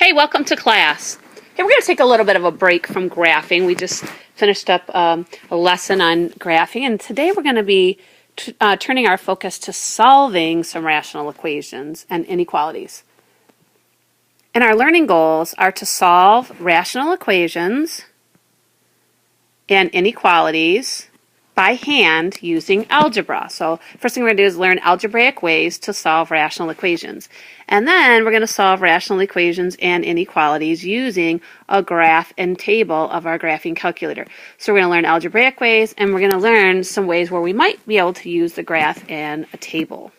Hey, welcome to class. Hey, we're going to take a little bit of a break from graphing. We just finished up a lesson on graphing, and today we're going to be turning our focus to solving some rational equations and inequalities. And our learning goals are to solve rational equations and inequalities by hand using algebra. So first thing we're going to do is learn algebraic ways to solve rational equations. And then we're going to solve rational equations and inequalities using a graph and table of our graphing calculator. So we're going to learn algebraic ways, and we're going to learn some ways where we might be able to use the graph and a table.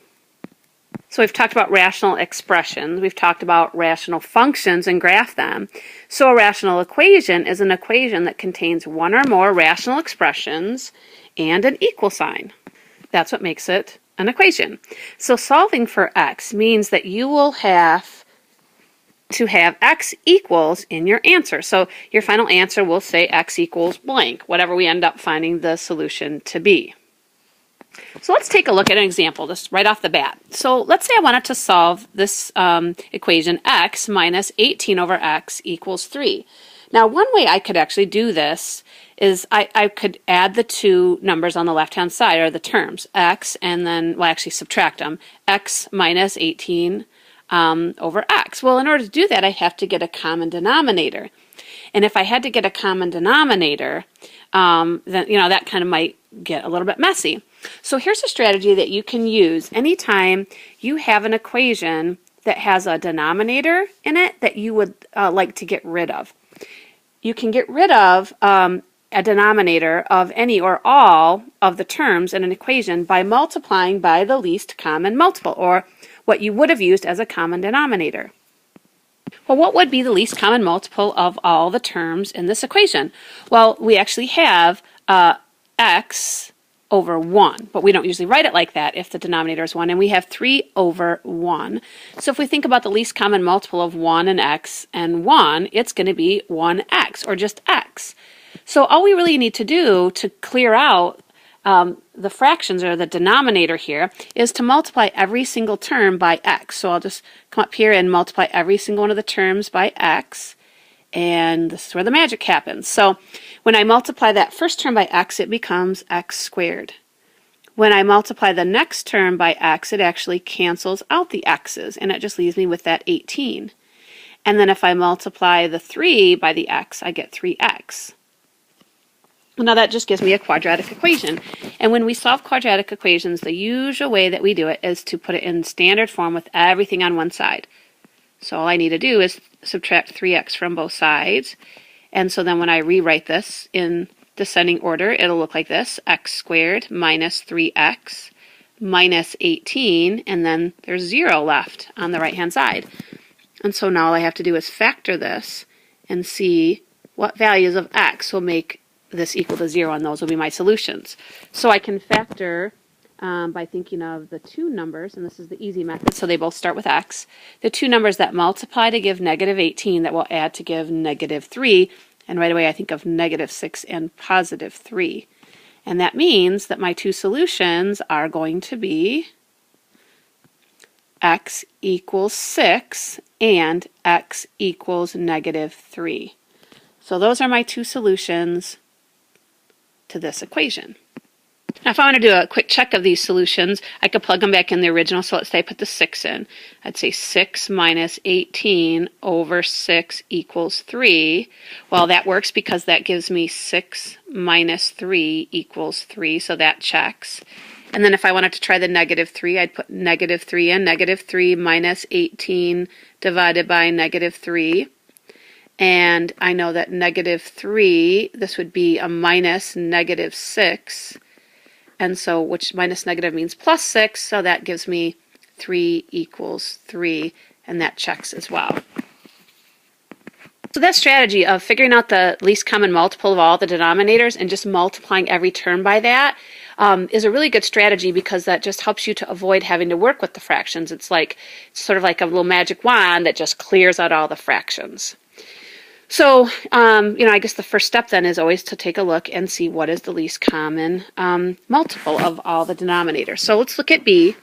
So we've talked about rational expressions, we've talked about rational functions and graph them. So a rational equation is an equation that contains one or more rational expressions and an equal sign. That's what makes it an equation. So solving for x means that you will have to have x equals in your answer. So your final answer will say x equals blank, whatever we end up finding the solution to be. So let's take a look at an example just right off the bat. So let's say I wanted to solve this equation x minus 18 over x equals 3. Now one way I could actually do this is I could add the two numbers on the left-hand side, or the terms, x, and then, well, actually subtract them, x minus 18 over x. Well, in order to do that, I have to get a common denominator. And if I had to get a common denominator, then, that kind of might get a little bit messy. So here's a strategy that you can use anytime you have an equation that has a denominator in it that you would like to get rid of. You can get rid of a denominator of any or all of the terms in an equation by multiplying by the least common multiple, or what you would have used as a common denominator. Well, what would be the least common multiple of all the terms in this equation? Well, we actually have x over 1, but we don't usually write it like that if the denominator is 1, and we have 3 over 1. So if we think about the least common multiple of 1 and x and 1, it's going to be 1x, or just x. So all we really need to do to clear out the fractions, or the denominator here, is to multiply every single term by x. So I'll just come up here and multiply every single one of the terms by x, and this is where the magic happens. So when I multiply that first term by x, it becomes x squared. When I multiply the next term by x, it actually cancels out the x's, and it just leaves me with that 18. And then if I multiply the 3 by the x, I get 3x. Now that just gives me a quadratic equation. And when we solve quadratic equations, the usual way that we do it is to put it in standard form with everything on one side. So all I need to do is subtract 3x from both sides. And so then when I rewrite this in descending order, it'll look like this: x squared minus 3x minus 18, and then there's 0 left on the right-hand side. And so now all I have to do is factor this and see what values of x will make this equal to 0, and those will be my solutions. So I can factor by thinking of the two numbers, and this is the easy method, so they both start with x. The two numbers that multiply to give negative 18 that will add to give negative 3, and right away I think of negative 6 and positive 3. And that means that my two solutions are going to be x equals 6 and x equals negative 3. So those are my two solutions to this equation. Now if I want to do a quick check of these solutions, I could plug them back in the original. So let's say I put the 6 in. I'd say 6 minus 18 over 6 equals 3. Well, that works because that gives me 6 minus 3 equals 3, so that checks. And then if I wanted to try the negative 3, I'd put negative 3 in. Negative 3 minus 18 divided by negative 3. And I know that negative 3, this would be a minus negative 6. And so, which minus negative means plus 6, so that gives me 3 equals 3, and that checks as well. So that strategy of figuring out the least common multiple of all the denominators and just multiplying every term by that is a really good strategy, because that just helps you to avoid having to work with the fractions. It's sort of like a little magic wand that just clears out all the fractions. So, I guess the first step then is always to take a look and see what is the least common multiple of all the denominators. So let's look at B,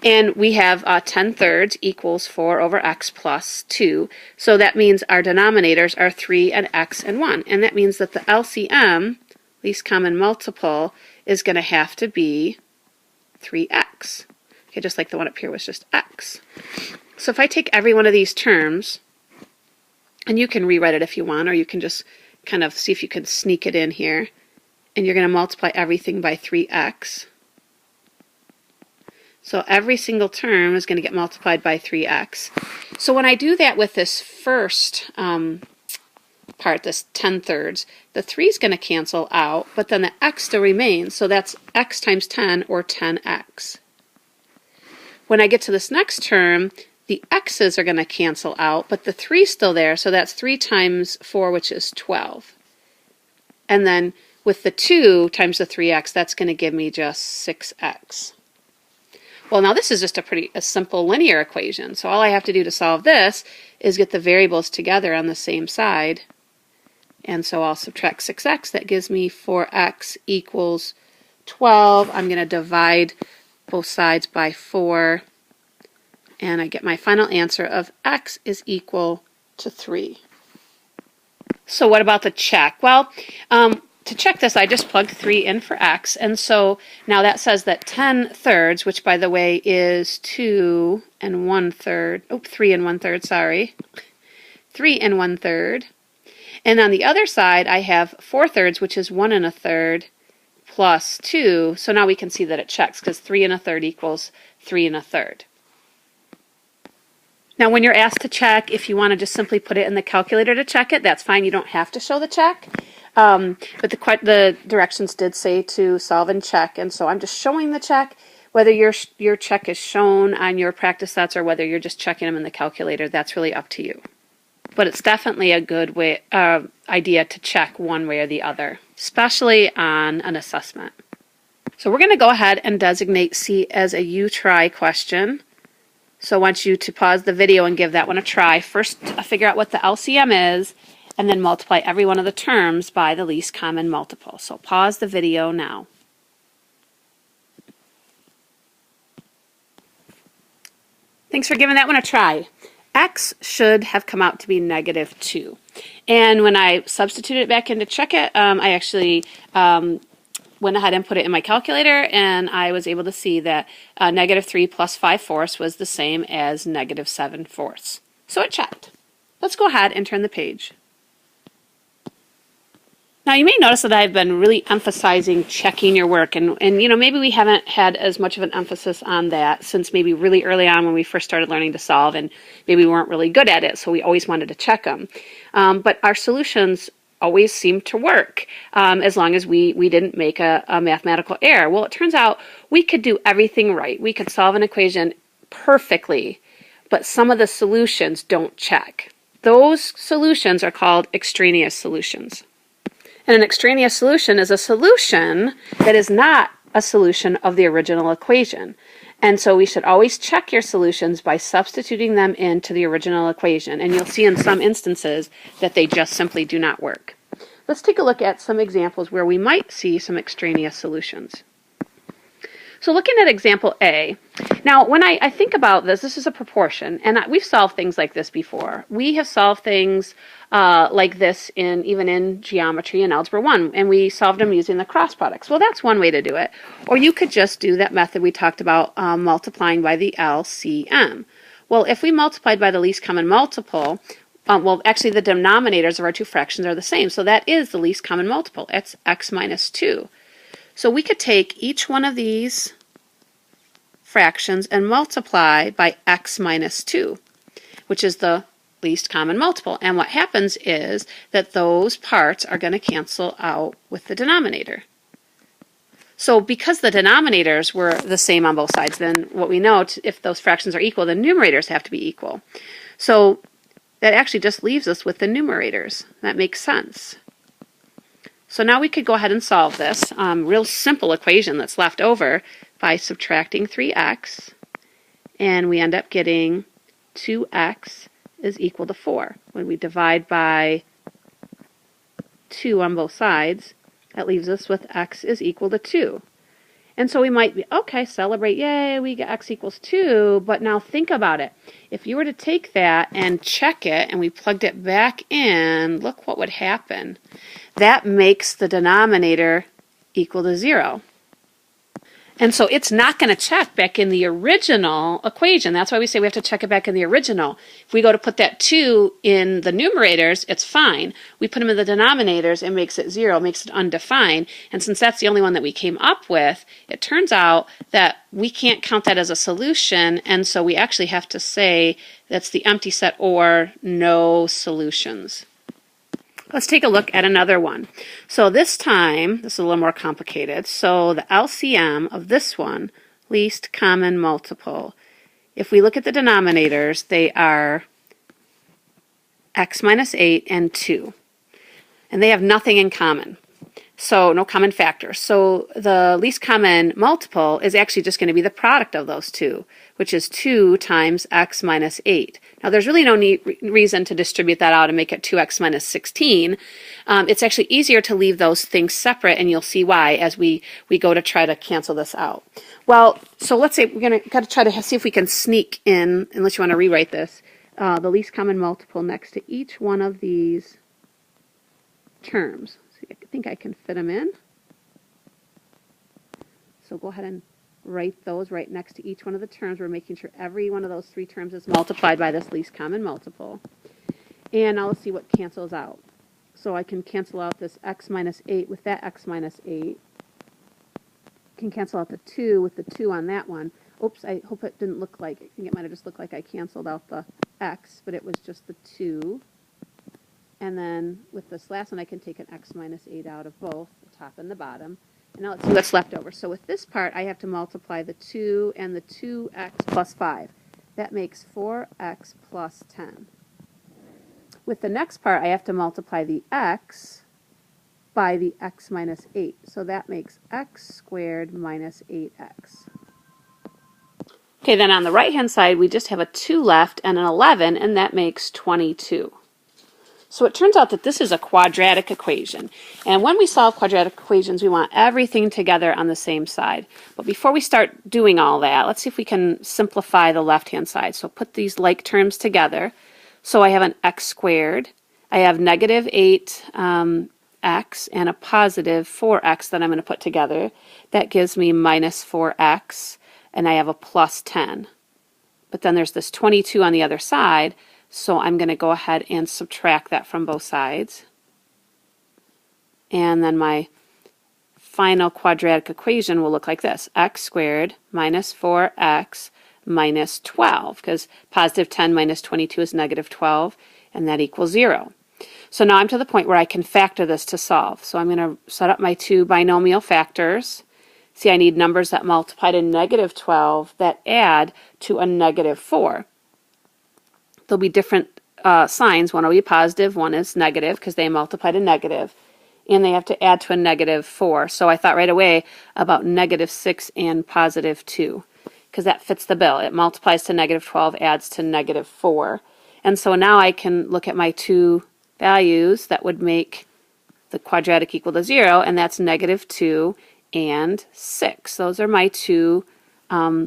and we have 10 thirds equals 4 over x plus 2. So that means our denominators are 3 and x and 1. And that means that the LCM, least common multiple, is going to have to be 3x. Okay, just like the one up here was just x. So if I take every one of these terms, and you can rewrite it if you want, or you can just kind of see if you can sneak it in here. And you're going to multiply everything by 3x. So every single term is going to get multiplied by 3x. So when I do that with this first part, this 10 thirds, the 3 is going to cancel out, but then the x still remains. So that's x times 10, or 10x. When I get to this next term, the x's are going to cancel out, but the 3 is still there, so that's 3 times 4, which is 12. And then with the 2 times the 3x, that's going to give me just 6x. Well, now this is just a simple linear equation, so all I have to do to solve this is get the variables together on the same side. And so I'll subtract 6x, that gives me 4x equals 12. I'm going to divide both sides by 4. And I get my final answer of x is equal to 3. So what about the check? Well, to check this, I just plugged 3 in for x. And so now that says that 10 thirds, which by the way is 2 and 1/3, 3 and 1/3, sorry. 3 and 1/3. And on the other side, I have 4 thirds, which is 1 1/3 plus 2. So now we can see that it checks because 3 1/3 equals 3 1/3. Now when you're asked to check, if you want to just simply put it in the calculator to check it, that's fine. You don't have to show the check. But the directions did say to solve and check, and so I'm just showing the check. Whether your check is shown on your practice sets or whether you're just checking them in the calculator, that's really up to you. But it's definitely a good idea to check one way or the other, especially on an assessment. So we're going to go ahead and designate C as a you try question. So I want you to pause the video and give that one a try. First, figure out what the LCM is, and then multiply every one of the terms by the least common multiple. So pause the video now. Thanks for giving that one a try. X should have come out to be -2. And when I substituted it back in to check it, I actually went ahead and put it in my calculator, and I was able to see that -3 plus 5/4 was the same as -7/4. So it checked. Let's go ahead and turn the page. Now you may notice that I've been really emphasizing checking your work, and maybe we haven't had as much of an emphasis on that since maybe really early on when we first started learning to solve, and maybe we weren't really good at it, so we always wanted to check them. But our solutions always seemed to work as long as we didn't make a mathematical error. Well, it turns out we could do everything right. We could solve an equation perfectly, but some of the solutions don't check. Those solutions are called extraneous solutions. And an extraneous solution is a solution that is not a solution of the original equation. And so we should always check your solutions by substituting them into the original equation. And you'll see in some instances that they just simply do not work. Let's take a look at some examples where we might see some extraneous solutions. So looking at example A, now when I think about this is a proportion, and we've solved things like this before. We have solved things like this even in geometry and Algebra 1, and we solved them using the cross products. Well, that's one way to do it. Or you could just do that method we talked about, multiplying by the LCM. Well, if we multiplied by the least common multiple, well, actually the denominators of our two fractions are the same, so that is the least common multiple. It's x minus 2. So we could take each one of these fractions and multiply by x minus 2, which is the least common multiple. And what happens is that those parts are going to cancel out with the denominator. So because the denominators were the same on both sides, then what we know, if those fractions are equal, the numerators have to be equal. So that actually just leaves us with the numerators. That makes sense. So now we could go ahead and solve this real simple equation that's left over by subtracting 3x, and we end up getting 2x is equal to 4 when we divide by 2 on both sides, that leaves us with x is equal to 2. And so we might be, okay, celebrate, yay, we get x equals 2, but now think about it. If you were to take that and check it, and we plugged it back in, look what would happen. That makes the denominator equal to 0. And so it's not going to check back in the original equation. That's why we say we have to check it back in the original. If we go to put that 2 in the numerators, it's fine. We put them in the denominators, it makes it 0, makes it undefined. And since that's the only one that we came up with, it turns out that we can't count that as a solution, and so we actually have to say that's the empty set or no solutions. Let's take a look at another one. So this time, this is a little more complicated. So the LCM of this one, least common multiple, if we look at the denominators, they are x minus 8 and 2. And they have nothing in common. So no common factors. So the least common multiple is actually just going to be the product of those two, which is 2 times x minus 8. Now there's really no reason to distribute that out and make it 2x minus 16. It's actually easier to leave those things separate, and you'll see why as we go to try to cancel this out. Well, so let's say we're got to try to see if we can sneak in, unless you want to rewrite this, the least common multiple next to each one of these terms. I think I can fit them in. So go ahead and write those right next to each one of the terms. We're making sure every one of those 3 terms is multiplied by this least common multiple. And now let's see what cancels out. So I can cancel out this x minus 8 with that x minus 8. Can cancel out the 2 with the 2 on that one. Oops, I hope it didn't look like, I think it might have just looked like I canceled out the x, but it was just the 2. And then with this last one, I can take an x minus 8 out of both, the top and the bottom. And now let's see what's left over. So with this part, I have to multiply the 2 and the 2x plus 5. That makes 4x plus 10. With the next part, I have to multiply the x by the x minus 8. So that makes x squared minus 8x. Okay, then on the right-hand side, we just have a 2 left and an 11, and that makes 22. So it turns out that this is a quadratic equation. And when we solve quadratic equations, we want everything together on the same side. But before we start doing all that, let's see if we can simplify the left-hand side. So put these like terms together. So I have an x squared. I have negative 8x and a positive 4x that I'm going to put together. That gives me minus 4x, and I have a plus 10. But then there's this 22 on the other side. So I'm going to go ahead and subtract that from both sides. And then my final quadratic equation will look like this. X squared minus 4x minus 12, because positive 10 minus 22 is negative 12, and that equals 0. So now I'm to the point where I can factor this to solve. So I'm going to set up my 2 binomial factors. See, I need numbers that multiply to negative 12 that add to a negative 4. There'll be different signs. One will be positive, one is negative because they multiply to negative, and they have to add to a negative 4. So I thought right away about negative 6 and positive 2 because that fits the bill. It multiplies to negative 12, adds to negative 4. And so now I can look at my 2 values that would make the quadratic equal to 0, and that's negative 2 and 6. Those are my 2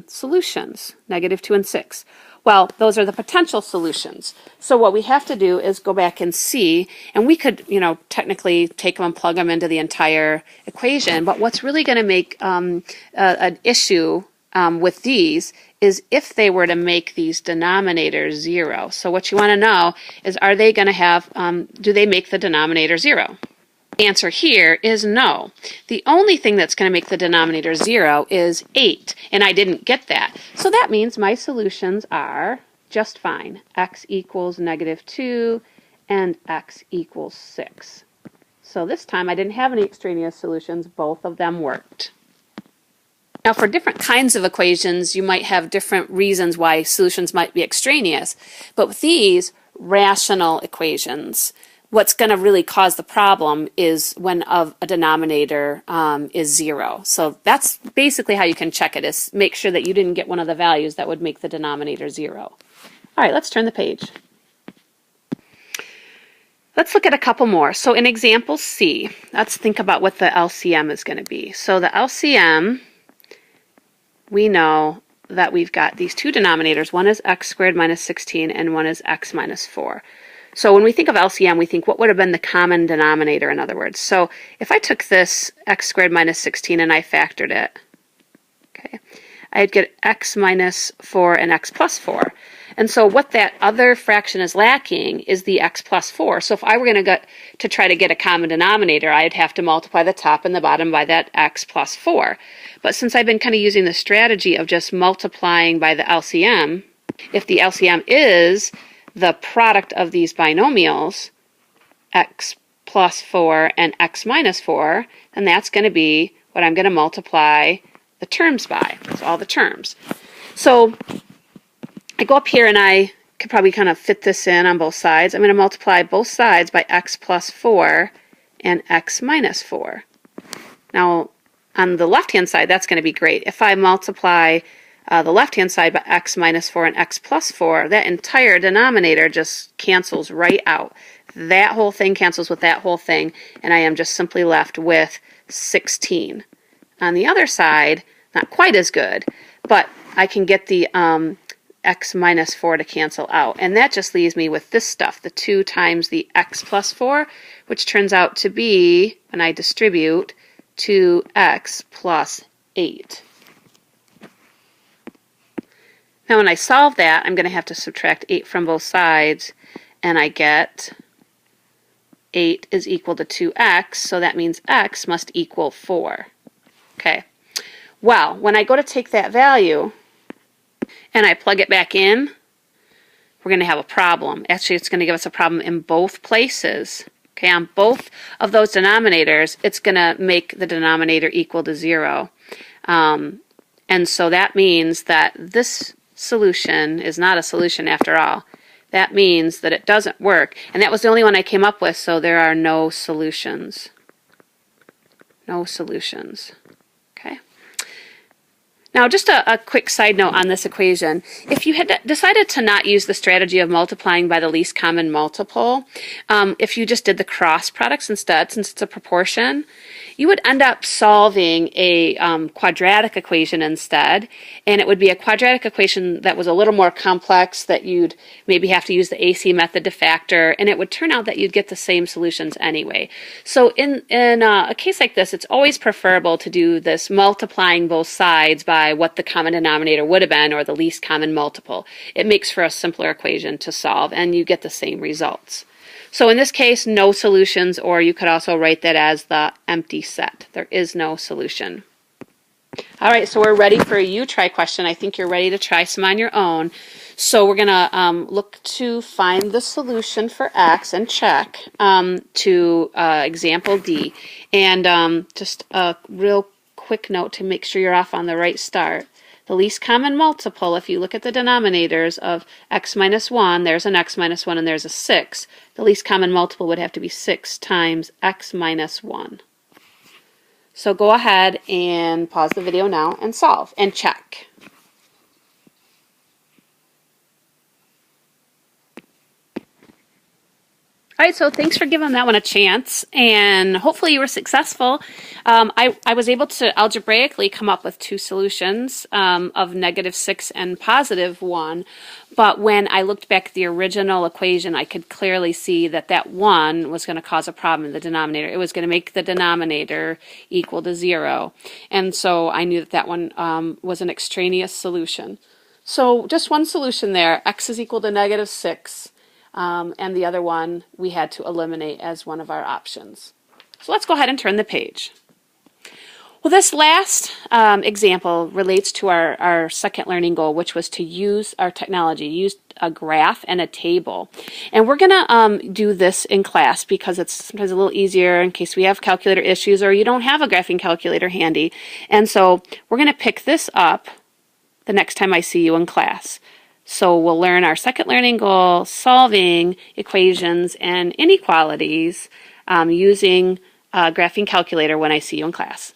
solutions, negative 2 and 6. Well, those are the potential solutions. So what we have to do is go back and see, and we could, technically take them and plug them into the entire equation, but what's really going to make an issue with these is if they were to make these denominators 0. So what you want to know is, are they going to have, do they make the denominator 0? The answer here is no. The only thing that's going to make the denominator 0 is 8, and I didn't get that. So that means my solutions are just fine. X equals negative 2 and x equals 6. So this time I didn't have any extraneous solutions. Both of them worked. Now for different kinds of equations, you might have different reasons why solutions might be extraneous. But with these rational equations, what's going to really cause the problem is when a denominator is 0. So that's basically how you can check it, is make sure that you didn't get one of the values that would make the denominator 0. All right, let's turn the page. Let's look at a couple more. So in example C, let's think about what the LCM is going to be. So the LCM, we know that we've got these two denominators. One is x squared minus 16 and one is x minus 4. So when we think of LCM, we think what would have been the common denominator, in other words. So if I took this x squared minus 16 and I factored it, okay, I'd get x minus 4 and x plus 4. And so what that other fraction is lacking is the x plus 4. So if I were going to try to get a common denominator, I'd have to multiply the top and the bottom by that x plus 4. But since I've been kind of using the strategy of just multiplying by the LCM, if the LCM is the product of these binomials, x plus 4 and x minus 4, then that's going to be what I'm going to multiply the terms by. So all the terms. So I go up here and I could probably kind of fit this in on both sides. I'm going to multiply both sides by x plus 4 and x minus 4. Now, on the left-hand side, that's going to be great. If I multiply the left-hand side by x minus 4 and x plus 4, that entire denominator just cancels right out. That whole thing cancels with that whole thing, and I am just simply left with 16. On the other side, not quite as good, but I can get the x minus 4 to cancel out. And that just leaves me with this stuff, the 2 times the x plus 4, which turns out to be, when I distribute, 2x plus 8. Now when I solve that, I'm going to have to subtract 8 from both sides, and I get 8 is equal to 2x, so that means x must equal 4. Okay. Well, when I go to take that value and I plug it back in, we're going to have a problem. Actually, it's going to give us a problem in both places. Okay, on both of those denominators, it's going to make the denominator equal to 0. And so that means that this solution is not a solution after all. That means that it doesn't work. And that was the only one I came up with, so there are no solutions. No solutions. Okay. Now, just a quick side note on this equation. If you had decided to not use the strategy of multiplying by the least common multiple, if you just did the cross products instead, since it's a proportion, you would end up solving a quadratic equation instead, and it would be a quadratic equation that was a little more complex, that you'd maybe have to use the AC method to factor, and it would turn out that you'd get the same solutions anyway. So in a case like this, it's always preferable to do this multiplying both sides by what the common denominator would have been, or the least common multiple. It makes for a simpler equation to solve, and you get the same results. So in this case, no solutions, or you could also write that as the empty set. There is no solution. All right, so we're ready for a you-try question. I think you're ready to try some on your own. So we're going to look to find the solution for x and check to example D. And just a real quick note to make sure you're off on the right start. The least common multiple, if you look at the denominators of x minus 1, there's an x minus 1 and there's a 6. The least common multiple would have to be 6 times x minus 1. So go ahead and pause the video now and solve and check. All right, so thanks for giving that one a chance, and hopefully you were successful. I was able to algebraically come up with two solutions of -6 and +1, but when I looked back at the original equation, I could clearly see that that 1 was going to cause a problem in the denominator. It was going to make the denominator equal to 0, and so I knew that that one was an extraneous solution. So just one solution there, x is equal to -6. And the other one we had to eliminate as one of our options. So let's go ahead and turn the page. Well, this last example relates to our second learning goal, which was to use our technology, use a graph and a table. And we're going to do this in class because it's sometimes a little easier in case we have calculator issues or you don't have a graphing calculator handy. And so we're going to pick this up the next time I see you in class. So we'll learn our second learning goal, solving equations and inequalities using a graphing calculator when I see you in class.